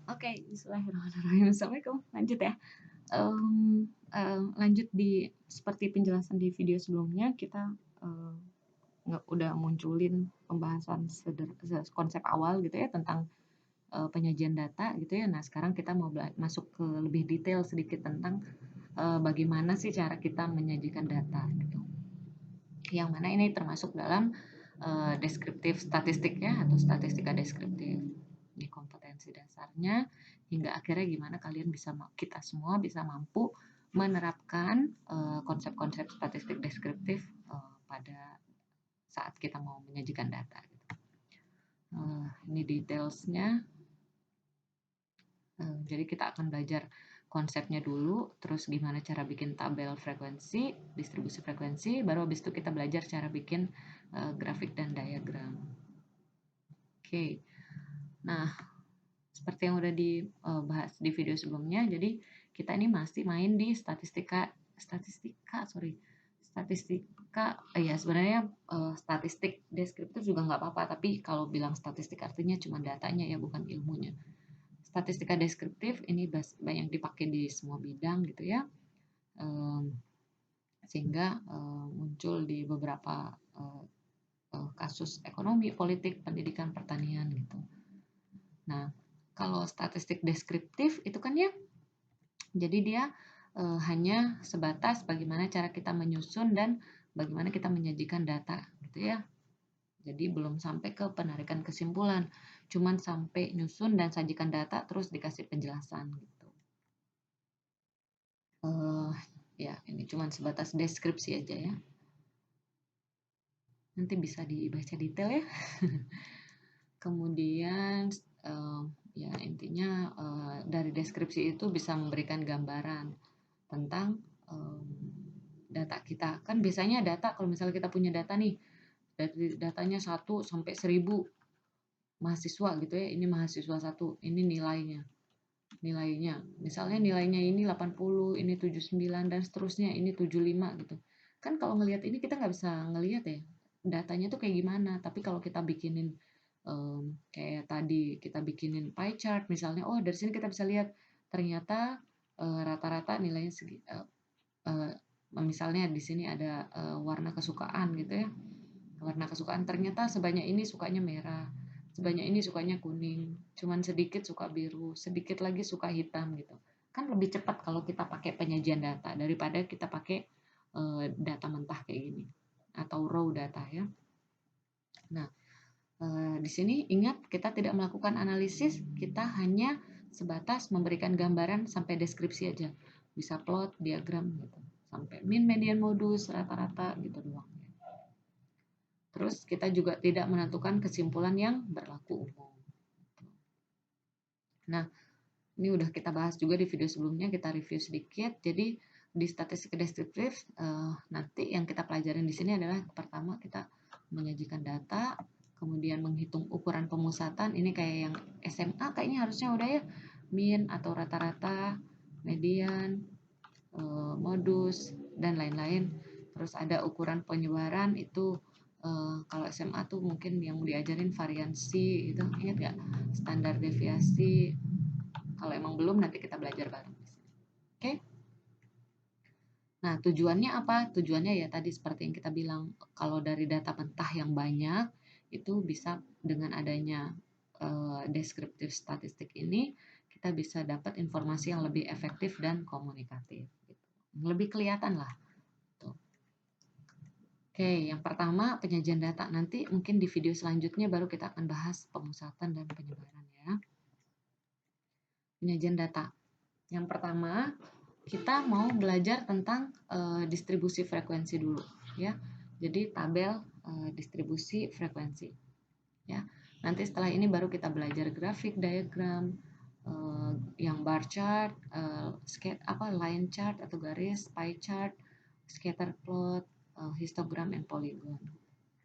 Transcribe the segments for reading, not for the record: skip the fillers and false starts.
Oke, bismillahirrahmanirrahim. Assalamualaikum. Lanjut ya. Lanjut di seperti penjelasan di video sebelumnya, kita eee, udah munculin pembahasan konsep awal gitu ya tentang penyajian data gitu ya. Nah, sekarang kita mau masuk ke lebih detail sedikit tentang bagaimana sih cara kita menyajikan data gitu. Yang mana ini termasuk dalam deskriptif statistik ya, atau statistika deskriptif di kompetensi dasarnya, hingga akhirnya gimana kalian bisa, kita semua bisa mampu menerapkan konsep-konsep statistik deskriptif pada saat kita mau menyajikan data gitu. Ini detailsnya. Jadi kita akan belajar konsepnya dulu, terus gimana cara bikin tabel frekuensi, distribusi frekuensi, baru habis itu kita belajar cara bikin grafik dan diagram. Oke. Nah, seperti yang udah dibahas di video sebelumnya, jadi kita ini masih main di statistika, ya sebenarnya statistik deskriptif juga nggak apa-apa, tapi kalau bilang statistik artinya cuma datanya ya, bukan ilmunya. Statistika deskriptif ini banyak dipakai di semua bidang gitu ya, sehingga muncul di beberapa kasus ekonomi, politik, pendidikan, pertanian gitu. Nah, kalau statistik deskriptif itu kan ya, jadi dia hanya sebatas bagaimana cara kita menyusun dan bagaimana kita menyajikan data gitu ya. Jadi belum sampai ke penarikan kesimpulan, cuman sampai nyusun dan sajikan data terus dikasih penjelasan gitu. Ya ini cuman sebatas deskripsi aja ya. Nanti bisa dibaca detail ya. Kemudian ya intinya dari deskripsi itu bisa memberikan gambaran tentang data kita. Kan biasanya data, kalau misalnya kita punya data nih, dari datanya 1 sampai 1000 mahasiswa gitu ya, ini mahasiswa 1, ini nilainya. Misalnya nilainya ini 80, ini 79 dan seterusnya, ini 75 gitu. Kan kalau ngelihat ini kita nggak bisa ngelihat ya datanya tuh kayak gimana. Tapi kalau kita bikinin kayak tadi kita bikinin pie chart misalnya, oh dari sini kita bisa lihat ternyata rata-rata nilainya misalnya di sini ada warna kesukaan gitu ya. Warna kesukaan ternyata sebanyak ini sukanya merah, sebanyak ini sukanya kuning, cuman sedikit suka biru, sedikit lagi suka hitam gitu. Kan lebih cepat kalau kita pakai penyajian data daripada kita pakai data mentah kayak gini atau raw data ya. Nah, di sini ingat kita tidak melakukan analisis, kita hanya sebatas memberikan gambaran sampai deskripsi aja. Bisa plot, diagram gitu. Sampai min, median, modus, rata-rata gitu doang. Terus kita juga tidak menentukan kesimpulan yang berlaku umum. Nah, ini udah kita bahas juga di video sebelumnya, kita review sedikit. Jadi di statistik deskriptif nanti yang kita pelajarin di sini adalah pertama kita menyajikan data, kemudian menghitung ukuran pemusatan. Ini kayak yang SMA kayaknya harusnya udah ya, min atau rata-rata, median, modus dan lain-lain. Terus ada ukuran penyebaran itu kalau SMA tuh mungkin yang diajarin variansi itu, ingat nggak? Standar deviasi. Kalau emang belum nanti kita belajar bareng. Oke? Nah, tujuannya apa? Tujuannya ya tadi seperti yang kita bilang, kalau dari data mentah yang banyak itu bisa dengan adanya deskriptif statistik ini kita bisa dapat informasi yang lebih efektif dan komunikatif. Gitu. Lebih kelihatan lah. Tuh. Oke, yang pertama penyajian data. Nanti mungkin di video selanjutnya baru kita akan bahas pemusatan dan penyebaran ya. Penyajian data. Yang pertama, kita mau belajar tentang distribusi frekuensi dulu ya. Jadi tabel distribusi frekuensi. Ya. Nanti setelah ini baru kita belajar grafik, diagram, yang bar chart, line chart atau garis, pie chart, scatter plot, histogram and polygon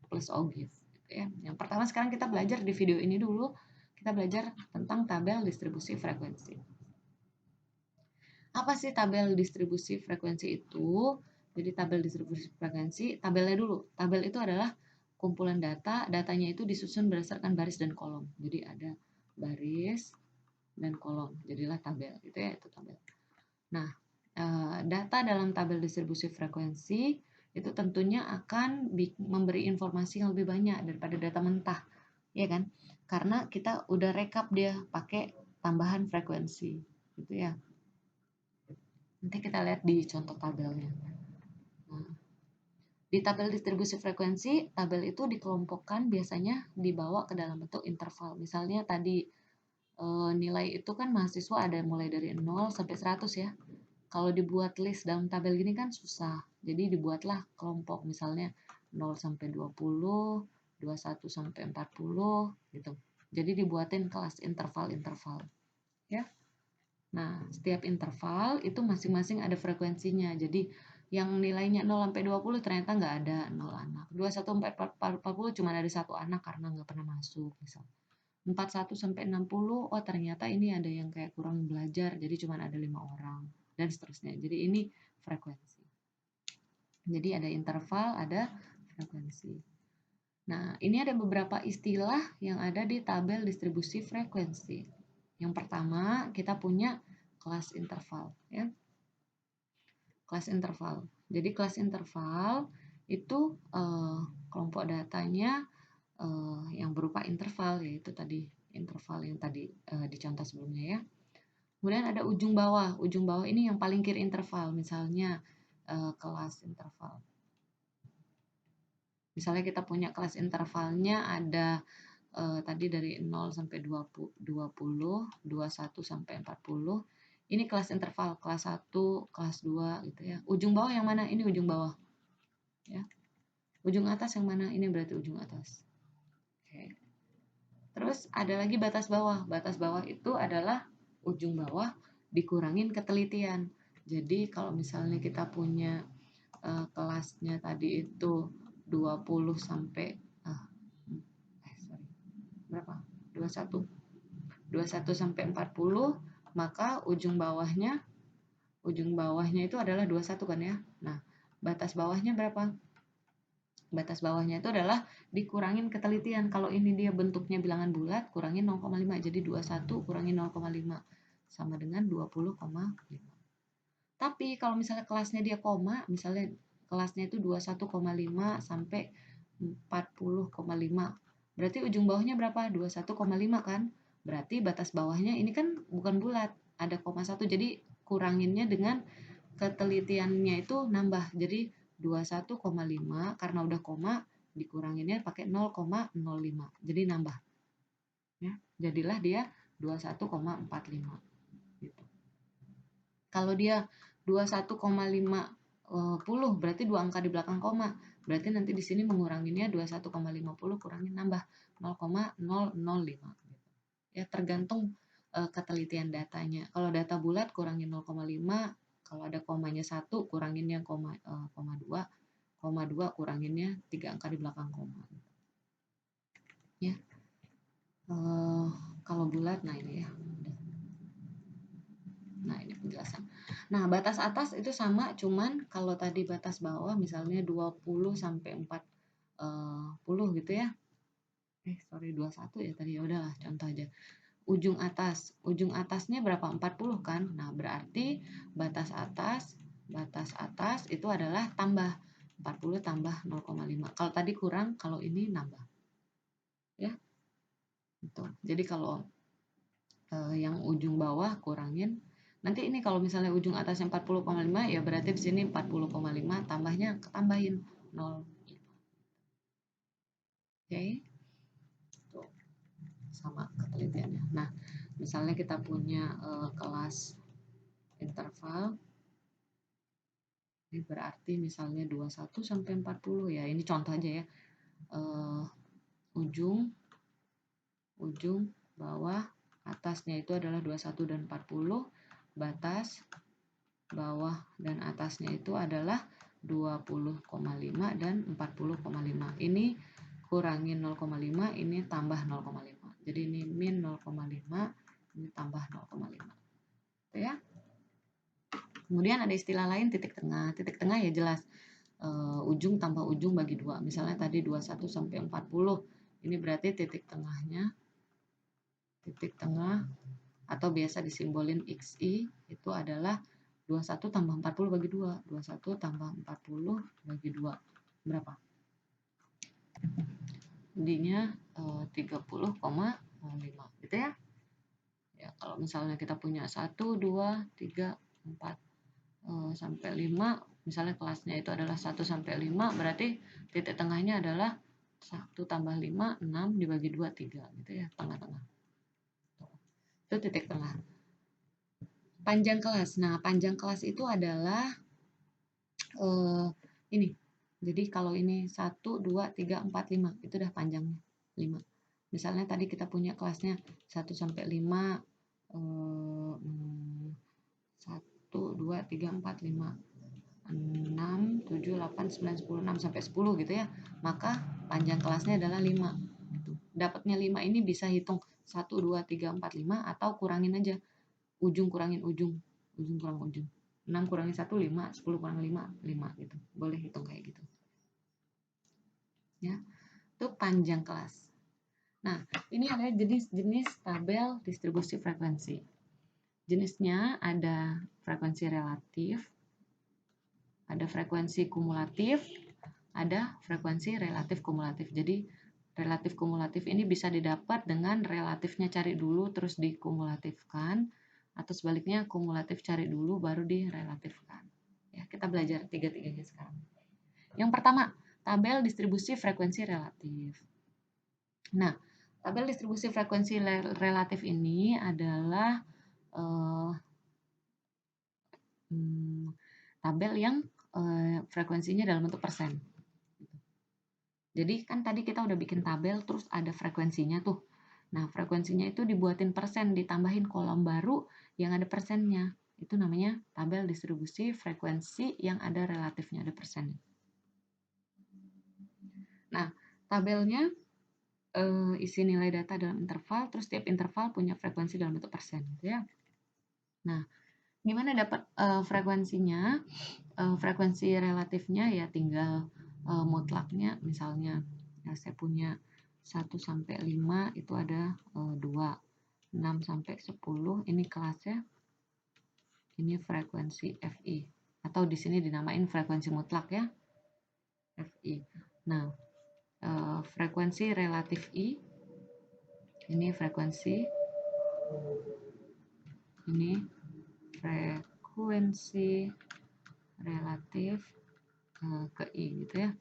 plus OGIF gitu ya. Yang pertama sekarang kita belajar di video ini dulu, kita belajar tentang tabel distribusi frekuensi. Apa sih tabel distribusi frekuensi itu? Jadi tabel distribusi frekuensi, tabelnya dulu. Tabel itu adalah kumpulan data, datanya itu disusun berdasarkan baris dan kolom. Jadi ada baris, dan kolom, jadilah tabel gitu ya, itu tabel. Nah, data dalam tabel distribusi frekuensi itu tentunya akan memberi informasi yang lebih banyak daripada data mentah, ya kan? Karena kita udah rekap dia pakai tambahan frekuensi, gitu ya. Nanti kita lihat di contoh tabelnya. Nah, di tabel distribusi frekuensi, tabel itu dikelompokkan biasanya dibawa ke dalam bentuk interval. Misalnya tadi nilai itu kan mahasiswa ada mulai dari 0 sampai 100 ya. Kalau dibuat list dalam tabel gini kan susah. Jadi dibuatlah kelompok misalnya 0 sampai 20, 21 sampai 40 gitu. Jadi dibuatin kelas interval-interval. Ya. Nah, setiap interval itu masing-masing ada frekuensinya. Jadi yang nilainya 0 sampai 20 ternyata nggak ada 0 anak. 21 sampai 40 cuma ada 1 anak karena nggak pernah masuk misal. 41 sampai 60 oh ternyata ini ada yang kayak kurang belajar jadi cuma ada 5 orang dan seterusnya. Jadi ini frekuensi. Jadi ada interval, ada frekuensi. Nah, ini ada beberapa istilah yang ada di tabel distribusi frekuensi. Yang pertama, kita punya kelas interval ya. Kelas interval. Jadi kelas interval itu kelompok datanya yang berupa interval, yaitu tadi interval yang tadi di contoh sebelumnya ya. Kemudian ada ujung bawah. Ujung bawah ini yang paling kiri interval, misalnya kelas interval. Misalnya kita punya kelas intervalnya ada tadi dari 0 sampai 20, 21 sampai 40. Ini kelas interval, kelas 1, kelas 2 gitu ya. Ujung bawah yang mana? Ini ujung bawah. Ya. Ujung atas yang mana? Ini berarti ujung atas. Oke. Terus ada lagi batas bawah. Batas bawah itu adalah ujung bawah dikurangin ketelitian. Jadi kalau misalnya kita punya kelasnya tadi itu 20 sampai berapa? 21. 21 sampai 40, maka ujung bawahnya itu adalah 21 kan ya. Nah, batas bawahnya berapa? Batas bawahnya itu adalah dikurangin ketelitian. Kalau ini dia bentuknya bilangan bulat, kurangin 0,5. Jadi 21 kurangin 0,5 sama dengan 20,5. Tapi kalau misalnya kelasnya dia koma, misalnya kelasnya itu 21,5 sampai 40,5. Berarti ujung bawahnya berapa? 21,5 kan? Berarti batas bawahnya ini kan bukan bulat, ada koma 1. Jadi kuranginnya dengan ketelitiannya itu nambah. Jadi 21,5 karena udah koma dikuranginnya pakai 0,05. Jadi nambah. Ya, jadilah dia 21,45 gitu. Kalau dia 21,50 berarti dua angka di belakang koma. Berarti nanti di sini menguranginnya 21,50 kurangin nambah 0,005 gitu. Ya, tergantung ketelitian datanya. Kalau data bulat kurangin 0,5, kalau ada komanya 1 kuranginnya koma 2 kuranginnya 3 angka di belakang koma. Ya. Kalau bulat nah ini ya. Nah, ini penjelasan. Nah, batas atas itu sama, cuman kalau tadi batas bawah misalnya 20 sampai 40 gitu ya. Sorry 21 ya tadi, ya udahlah contoh aja. Ujung atasnya berapa? 40 kan? Nah, berarti batas atas itu adalah tambah 40 tambah 0,5. Kalau tadi kurang, kalau ini nambah. Ya. Gitu. Jadi kalau yang ujung bawah kurangin. Nanti ini kalau misalnya ujung atasnya 40,5 ya berarti di sini 40,5 tambahnya tambahin 0. Oke. Tuh. Sama ketelitiannya. Nah, misalnya kita punya kelas interval ini berarti misalnya 21 sampai 40 ya. Ini contoh aja ya. Ujung bawah atasnya itu adalah 21 dan 40, batas bawah dan atasnya itu adalah 20,5 dan 40,5. Ini kurangin 0,5, ini tambah 0,5. Jadi ini min 0,5, ini tambah 0,5. Ya. Kemudian ada istilah lain titik tengah. Titik tengah ya jelas ujung tambah ujung bagi 2. Misalnya tadi 21 sampai 40. Ini berarti titik tengah atau biasa disimbolin XI itu adalah 21 tambah 40 bagi 2. 21 tambah 40 bagi 2. Berapa? Jadinya 30,5 gitu ya. Ya, kalau misalnya kita punya 1, 2, 3, 4 sampai 5, misalnya kelasnya itu adalah 1 sampai 5, berarti titik tengahnya adalah 1 tambah 5, 6 dibagi 2, 3 gitu ya, tengah-tengah. Itu titik tengah. Panjang kelas. Nah, panjang kelas itu adalah ini. Jadi kalau ini 1, 2, 3, 4, 5, itu udah panjangnya 5. Misalnya tadi kita punya kelasnya 1 sampai 5, 1, 2, 3, 4, 5, 6, 7, 8, 9, 10, 6 sampai 10 gitu ya. Maka panjang kelasnya adalah 5 gitu. Dapatnya 5 ini bisa hitung 1, 2, 3, 4, 5 atau kurangin aja. Ujung kurangin ujung. Ujung kurang ujung. 6 kurangi 1, 5, 10 kurangi 5, 5 gitu. Boleh hitung kayak gitu. Ya. Itu panjang kelas. Nah, ini ada jenis-jenis tabel distribusi frekuensi. Jenisnya ada frekuensi relatif, ada frekuensi kumulatif, ada frekuensi relatif kumulatif. Jadi relatif kumulatif ini bisa didapat dengan relatifnya cari dulu terus dikumulatifkan, atau sebaliknya kumulatif cari dulu baru direlatifkan. Ya, kita belajar tiga-tiganya sekarang. Yang pertama, tabel distribusi frekuensi relatif. Nah, tabel distribusi frekuensi relatif ini adalah tabel yang frekuensinya dalam bentuk persen. Jadi kan tadi kita udah bikin tabel terus ada frekuensinya tuh. Nah, frekuensinya itu dibuatin persen, ditambahin kolom baru yang ada persennya. Itu namanya tabel distribusi frekuensi yang ada relatifnya, ada persennya. Nah, tabelnya isi nilai data dalam interval, terus tiap interval punya frekuensi dalam bentuk persen, gitu ya. Nah, gimana dapat frekuensinya? Frekuensi relatifnya ya tinggal mutlaknya, misalnya ya saya punya 1 sampai 5 itu ada 2, 6 sampai 10 ini kelasnya, ini frekuensi FI, atau di sini dinamain frekuensi mutlak ya, FI. Nah, frekuensi relatif I, ini frekuensi, ini frekuensi relatif ke I gitu ya,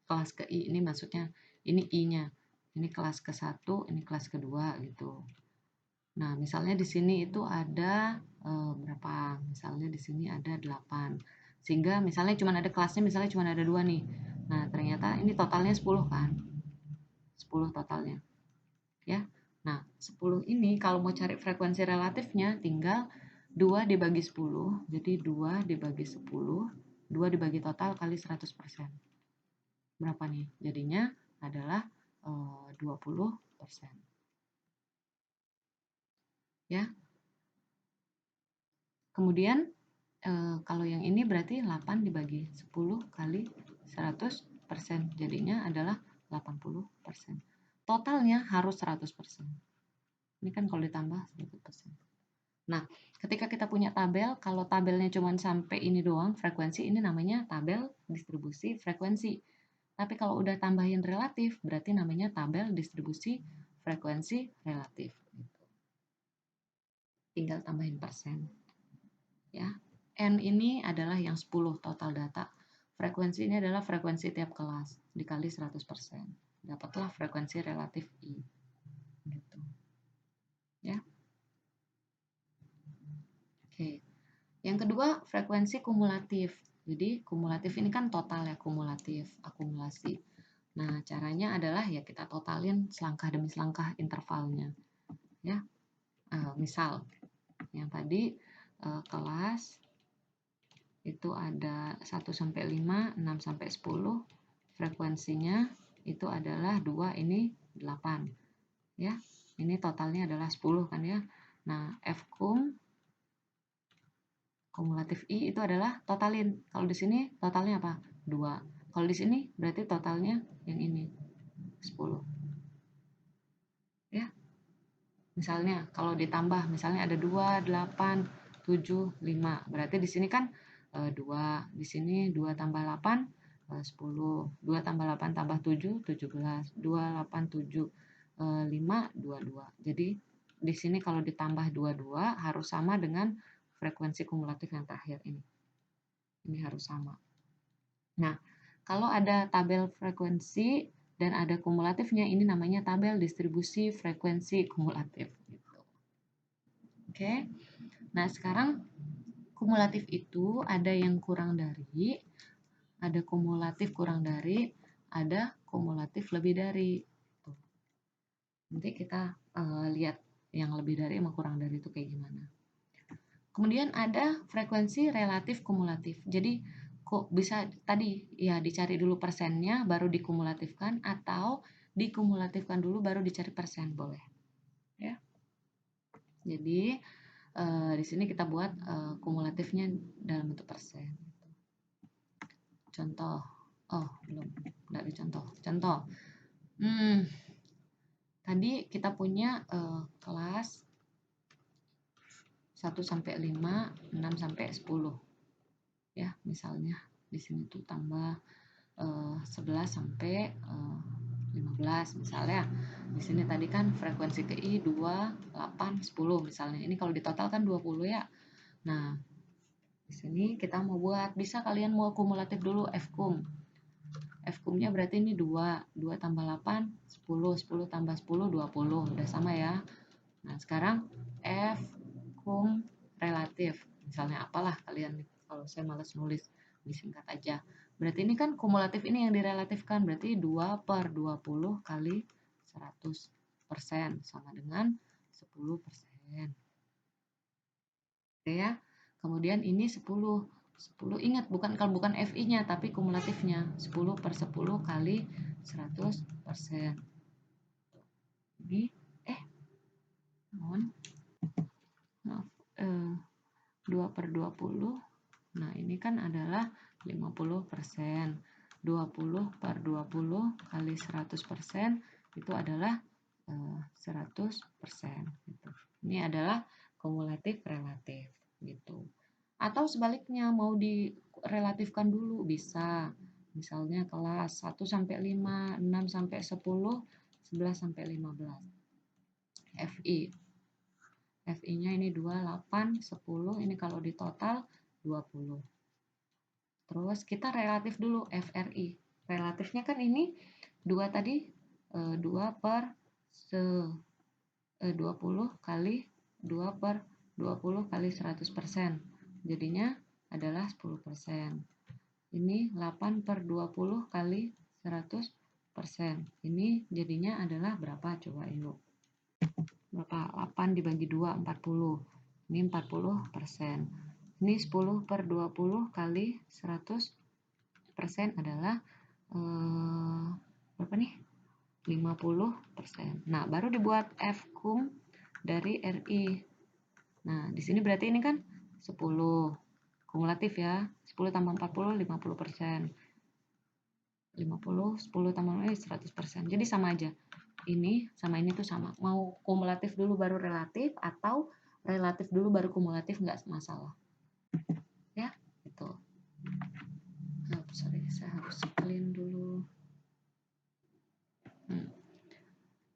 kelas ke I ini maksudnya ini I-nya, ini kelas ke-1, ini kelas kedua gitu. Nah, misalnya di sini itu ada berapa? Misalnya di sini ada 8. Sehingga misalnya cuma ada kelasnya, misalnya cuma ada 2 nih. Nah, ternyata ini totalnya 10 kan? 10 totalnya. Ya. Nah, 10 ini kalau mau cari frekuensi relatifnya tinggal 2 dibagi 10. Jadi 2 dibagi 10, 2 dibagi total kali 100%. Berapa nih? Jadinya adalah 20%. Ya. Kemudian kalau yang ini berarti 8 dibagi 10 kali 100%. Jadinya adalah 80%. Totalnya harus 100%. Ini kan kalau ditambah 100%. Nah, ketika kita punya tabel, kalau tabelnya cuma sampai ini doang, frekuensi, ini namanya tabel distribusi frekuensi. Tapi kalau udah tambahin relatif, berarti namanya tabel distribusi frekuensi relatif. Tinggal tambahin persen. Ya. N ini adalah yang 10 total data. Frekuensi ini adalah frekuensi tiap kelas dikali 100%. Dapatlah frekuensi relatif I. Gitu. Ya. Oke. Yang kedua, frekuensi kumulatif. Jadi kumulatif ini kan total ya, kumulatif, akumulasi. Nah, caranya adalah ya kita totalin selangkah demi selangkah intervalnya. Ya. Misal yang tadi kelas itu ada 1 sampai 5, 6 sampai 10. Frekuensinya itu adalah 2, ini 8. Ya. Ini totalnya adalah 10 kan ya. Nah, kumulatif I itu adalah totalin. Kalau di sini totalnya apa? 2. Kalau di sini berarti totalnya yang ini 10. Ya. Misalnya kalau ditambah, misalnya ada 2, 8, 7, 5. Berarti di sini kan 2, di sini 2 tambah 8, 10. 2 tambah 8 tambah 7, 17. 2, 8, 7, 5, 22. Jadi di sini kalau ditambah 22 harus sama dengan frekuensi kumulatif yang terakhir ini. Ini harus sama. Nah, kalau ada tabel frekuensi dan ada kumulatifnya, ini namanya tabel distribusi frekuensi kumulatif. Oke, nah sekarang kumulatif itu ada yang kurang dari, ada kumulatif kurang dari, ada kumulatif lebih dari. Nanti kita lihat yang lebih dari sama kurang dari itu kayak gimana. Kemudian ada frekuensi relatif kumulatif. Jadi kok bisa tadi ya dicari dulu persennya baru dikumulatifkan atau dikumulatifkan dulu baru dicari persen boleh. Ya. Jadi di sini kita buat kumulatifnya dalam bentuk persen. Contoh, oh belum dari contoh. Contoh, tadi kita punya kelas 1 sampai 5, 6 sampai 10. Ya, misalnya di sini tuh tambah 11 sampai 15 misalnya. Di sini tadi kan frekuensi KI 2, 8, 10 misalnya. Ini kalau ditotal kan 20 ya. Nah, di sini kita mau buat, bisa kalian mau kumulatif dulu Fkum. Fkumnya berarti ini 2, 2 tambah 8, 10, 10 tambah 10, 20. Udah sama ya. Nah, sekarang Fkum relatif. Misalnya apalah kalian, kalau saya malas nulis, disingkat aja. Berarti ini kan kumulatif ini yang direlatifkan, berarti 2 per 20 kali 100% sama dengan 10%. Oke ya. Kemudian ini 10. 10 ingat kalau bukan FI-nya tapi kumulatifnya. 10 per 10 kali 100%. Ini mohon maaf 2 per 20. Nah, ini kan adalah 50%. 20 per 20 kali 100% itu adalah 100%. Gitu. Ini adalah kumulatif relatif. Gitu. Atau sebaliknya mau direlatifkan dulu bisa. Misalnya kelas 1 sampai 5, 6 sampai 10, 11 sampai 15. FI. FI-nya ini 2, 8, 10. Ini kalau di total 20. Terus kita relatif dulu FRI. Relatifnya kan ini 2 tadi 2 per 20 kali 2 per 20 kali 100%. Jadinya adalah 10%. Ini 8 per 20 kali 100%. Ini jadinya adalah berapa? Coba yuk. Berapa? 8 dibagi 2, 40. Ini 40%. Ini 10 per 20 kali 100% adalah berapa nih? 50%. Nah, baru dibuat Fkum dari RI. Nah, di sini berarti ini kan 10. Kumulatif ya. 10 tambah 40, 50%. 50, 10 tambah 100%. Jadi sama aja. Ini sama ini tuh sama. Mau kumulatif dulu baru relatif atau relatif dulu baru kumulatif nggak masalah. Ya, itu. Oh, sorry, saya harus clean dulu.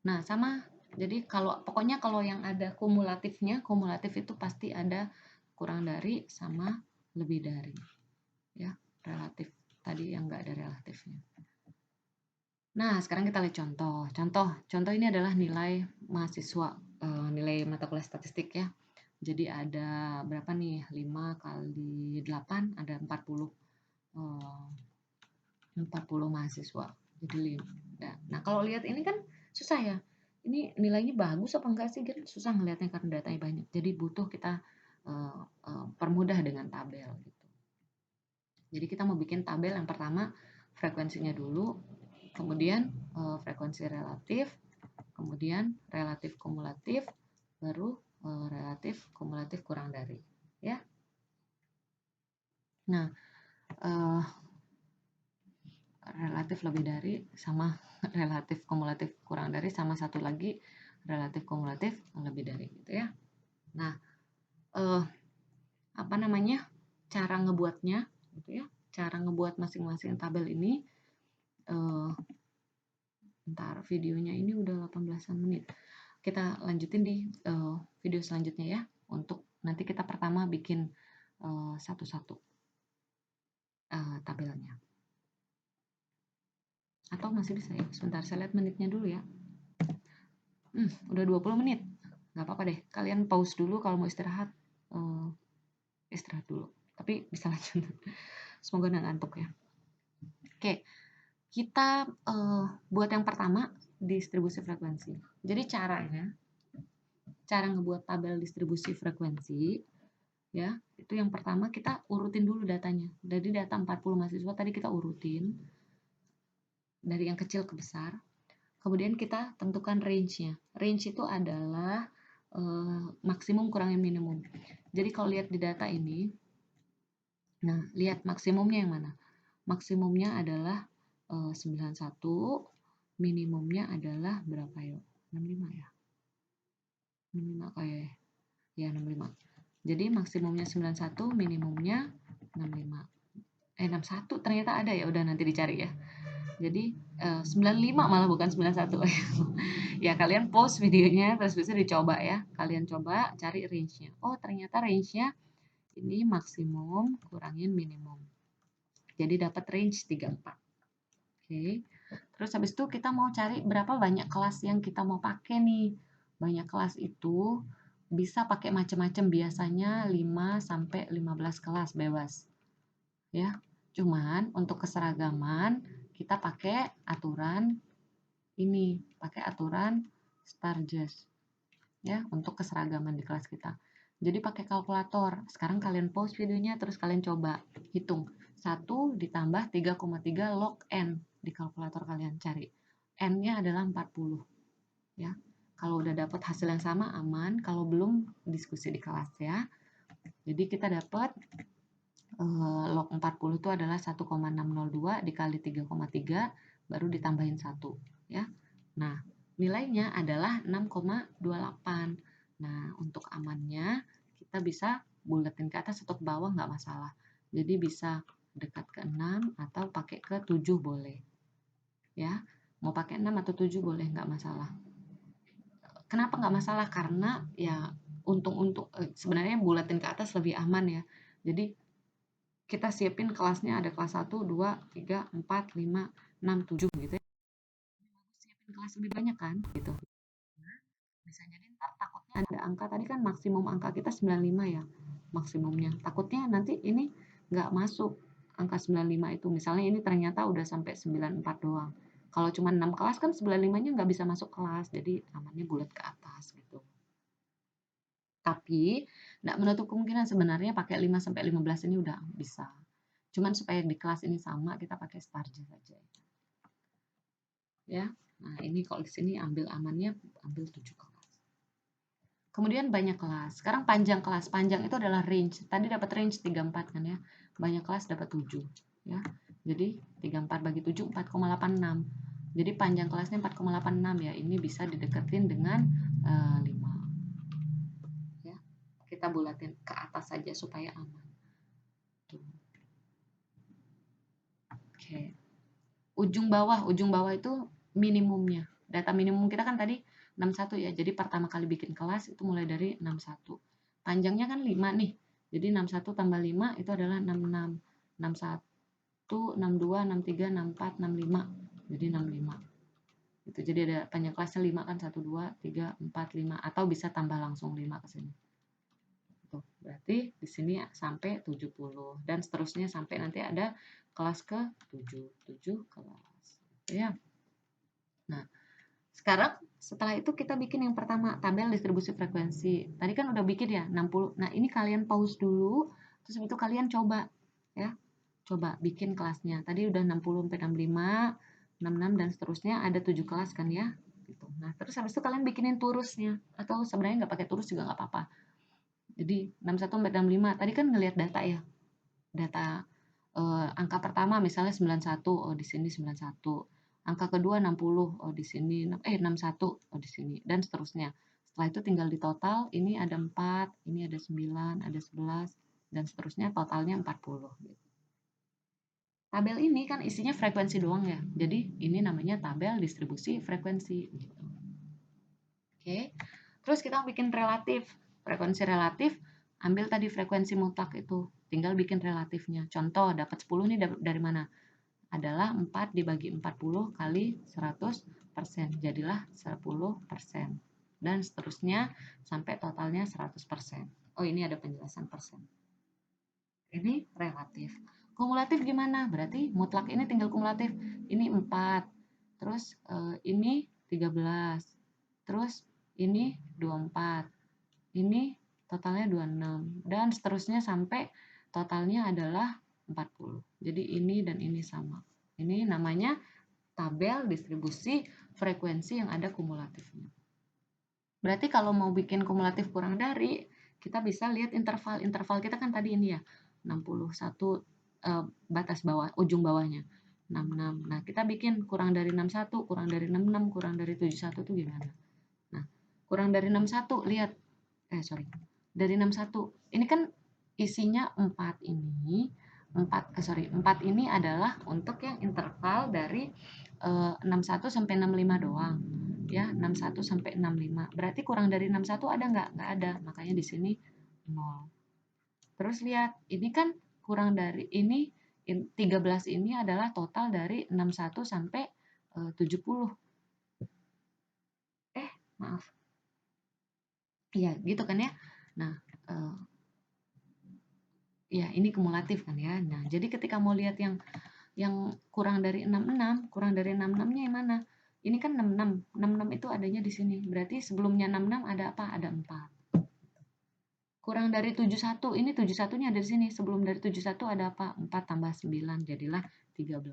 Nah, sama. Jadi pokoknya kalau yang ada kumulatifnya, kumulatif itu pasti ada kurang dari sama lebih dari. Ya, relatif. Tadi yang nggak ada relatifnya. Nah, sekarang kita lihat contoh. Contoh ini adalah nilai mahasiswa, nilai mata kuliah statistik ya. Jadi ada berapa nih? 5 kali 8 ada 40. 40 mahasiswa. Jadi 5. Nah, kalau lihat ini kan susah ya. Ini nilainya bagus apa enggak sih? Kan susah ngelihatnya karena datanya banyak. Jadi butuh kita permudah dengan tabel gitu. Jadi kita mau bikin tabel yang pertama frekuensinya dulu, kemudian frekuensi relatif, kemudian relatif kumulatif, baru relatif kumulatif kurang dari, ya. Nah, relatif lebih dari sama relatif kumulatif kurang dari sama satu lagi relatif kumulatif lebih dari gitu ya. Nah, cara ngebuatnya gitu ya. Cara ngebuat masing-masing tabel ini bentar, videonya ini udah 18 menit. Kita lanjutin di video selanjutnya ya. Untuk nanti kita pertama bikin satu-satu tabelnya. Atau masih bisa ya? Sebentar, saya lihat menitnya dulu ya. Udah 20 menit. Nggak apa-apa deh. Kalian pause dulu kalau mau istirahat. Istirahat dulu. Tapi bisa lanjut. Semoga nggak ngantuk ya. Oke. Kita buat yang pertama distribusi frekuensi. Jadi cara ngebuat tabel distribusi frekuensi ya, itu yang pertama kita urutin dulu datanya. Dari data 40 mahasiswa tadi kita urutin dari yang kecil ke besar. Kemudian kita tentukan range-nya. Range itu adalah maksimum kurangin minimum. Jadi kalau lihat di data ini, nah lihat maksimumnya yang mana? Maksimumnya adalah 91, minimumnya adalah berapa yuk? 65 ya? 65 kayak ya 65. Jadi maksimumnya 91, minimumnya 65. 61 ternyata ada ya, udah nanti dicari ya. Jadi 95 malah bukan 91. Ya kalian pause videonya terus bisa dicoba ya. Kalian coba cari range-nya. Oh ternyata range-nya ini maksimum kurangin minimum. Jadi dapat range 34. Oke. Terus habis itu kita mau cari berapa banyak kelas yang kita mau pakai nih. Banyak kelas itu bisa pakai macam-macam, biasanya 5 sampai 15 kelas bebas. Ya. Cuman untuk keseragaman kita pakai aturan ini, pakai aturan Sturges. Ya, untuk keseragaman di kelas kita. Jadi pakai kalkulator. Sekarang kalian pause videonya terus kalian coba hitung. 1 ditambah 3,3 log N di kalkulator kalian cari. N-nya adalah 40. Ya. Kalau udah dapat hasil yang sama aman, kalau belum diskusi di kelas ya. Jadi kita dapat log 40 itu adalah 1,602 dikali 3,3 baru ditambahin 1 ya. Nah, nilainya adalah 6,28. Nah, untuk amannya kita bisa buletin ke atas atau ke bawah nggak masalah. Jadi bisa dekat ke 6 atau pakai ke 7 boleh. Ya, mau pakai 6 atau 7 boleh, nggak masalah. Kenapa nggak masalah? Karena ya sebenarnya buletin ke atas lebih aman ya. Jadi kita siapin kelasnya ada kelas 1, 2, 3, 4, 5, 6, 7 gitu ya. Siapin kelas lebih banyak kan gitu. Bisa jadi ntar takutnya ada angka tadi kan maksimum angka kita 95 ya maksimumnya. Takutnya nanti ini nggak masuk angka 95 itu. Misalnya ini ternyata udah sampai 94 doang. Kalau cuma 6 kelas kan 95-nya nggak bisa masuk kelas. Jadi amannya bulat ke atas gitu. Tapi nggak menutup kemungkinan sebenarnya pakai 5 sampai 15 ini udah bisa. Cuman supaya di kelas ini sama kita pakai Sturges saja. Ya. Nah, ini kalau di sini ambil amannya ambil 7 kelas. Kemudian banyak kelas. Sekarang panjang kelas. Panjang itu adalah range. Tadi dapat range 34 kan ya. Banyak kelas dapat 7 ya. Jadi 34 bagi 7 4,86. Jadi panjang kelasnya 4,86 ya. Ini bisa dideketin dengan 5. Ya. Kita bulatin ke atas saja supaya aman. Tuh. Oke. Ujung bawah itu minimumnya. Data minimum kita kan tadi 61 ya. Jadi pertama kali bikin kelas itu mulai dari 61. Panjangnya kan 5 nih. Jadi 61 tambah 5 itu adalah 66. 61, 62, 63, 64, 65. Jadi 65. Itu jadi ada panjang kelasnya 5 kan 1 2 3 4 5 atau bisa tambah langsung 5 ke sini. Tuh, berarti di sini sampai 70 dan seterusnya sampai nanti ada kelas ke 7 kelas. Ya. Nah, sekarang setelah itu kita bikin yang pertama, tabel distribusi frekuensi. Tadi kan udah bikin ya 60. Nah, ini kalian pause dulu, terus itu kalian coba ya. Coba bikin kelasnya. Tadi udah 60 sampai 65, 66 dan seterusnya ada 7 kelas kan ya. Gitu. Nah, terus habis itu kalian bikinin turusnya atau sebenarnya nggak pakai turus juga nggak apa-apa. Jadi 61 sampai 65 tadi kan ngelihat data ya. Data angka pertama misalnya 91, oh di sini 91. Angka kedua 60, oh di sini 61, oh di sini, dan seterusnya. Setelah itu tinggal di total, ini ada 4, ini ada 9, ada 11, dan seterusnya totalnya 40. Tabel ini kan isinya frekuensi doang ya, jadi ini namanya tabel distribusi frekuensi. Oke, terus kita bikin relatif. Frekuensi relatif, ambil tadi frekuensi mutlak itu, tinggal bikin relatifnya. Contoh, dapat 10 nih dari mana? Adalah 4 dibagi 40 kali 100%, jadilah 10%. Dan seterusnya sampai totalnya 100%. Oh, ini ada penjelasan persen. Ini relatif. Kumulatif gimana? Berarti mutlak ini tinggal kumulatif. Ini 4. Terus ini 13. Terus ini 24. Ini totalnya 26. Dan seterusnya sampai totalnya adalah 40. Jadi ini dan ini sama. Ini namanya tabel distribusi frekuensi yang ada kumulatifnya. Berarti kalau mau bikin kumulatif kurang dari, kita bisa lihat interval. Interval kita kan tadi ini ya, 61 batas bawah, ujung bawahnya. 66. Nah, kita bikin kurang dari 61, kurang dari 66, kurang dari 71 itu gimana? Nah, kurang dari 61, lihat. Dari 61. Ini kan isinya 4 ini. 4 ini adalah untuk yang interval dari 61 sampai 65 doang. Ya, 61 sampai 65. Berarti kurang dari 61 ada nggak? Nggak ada. Makanya di sini 0. Terus lihat, ini kan kurang dari ini 13 ini adalah total dari 61 sampai 70. Maaf. Iya, gitu kan ya. Nah, ya ini kumulatif kan ya. Nah, jadi ketika mau lihat yang kurang dari 66, kurang dari 66-nya yang mana? Ini kan 66. 66 itu adanya di sini. Berarti sebelumnya 66 ada apa? Ada 4. Kurang dari 71, ini 71-nya ada di sini. Sebelum dari 71 ada apa? 4 tambah 9, jadilah 13.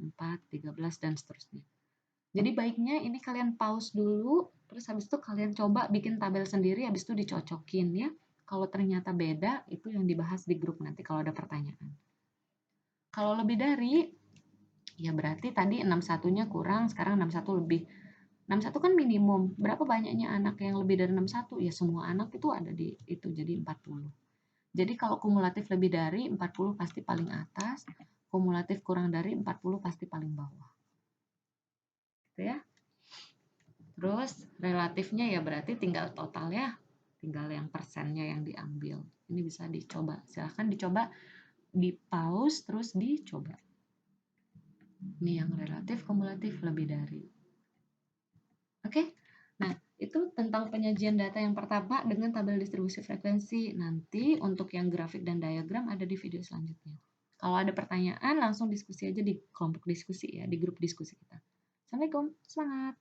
4, 13, dan seterusnya. Jadi baiknya ini kalian pause dulu, terus habis itu kalian coba bikin tabel sendiri, habis itu dicocokin ya. Kalau ternyata beda, itu yang dibahas di grup nanti kalau ada pertanyaan. Kalau lebih dari, ya berarti tadi 61-nya kurang, sekarang 61 lebih. 61 kan minimum. Berapa banyaknya anak yang lebih dari 61? Ya semua anak itu ada di itu, jadi 40. Jadi kalau kumulatif lebih dari 40 pasti paling atas, kumulatif kurang dari 40 pasti paling bawah. Gitu ya. Terus relatifnya ya berarti tinggal totalnya, tinggal yang persennya yang diambil. Ini bisa dicoba. Silahkan dicoba, di pause terus dicoba. Ini yang relatif, kumulatif, lebih dari. Oke? Nah, itu tentang penyajian data yang pertama dengan tabel distribusi frekuensi. Nanti untuk yang grafik dan diagram ada di video selanjutnya. Kalau ada pertanyaan langsung diskusi aja di kelompok diskusi ya, di grup diskusi kita. Assalamualaikum, semangat!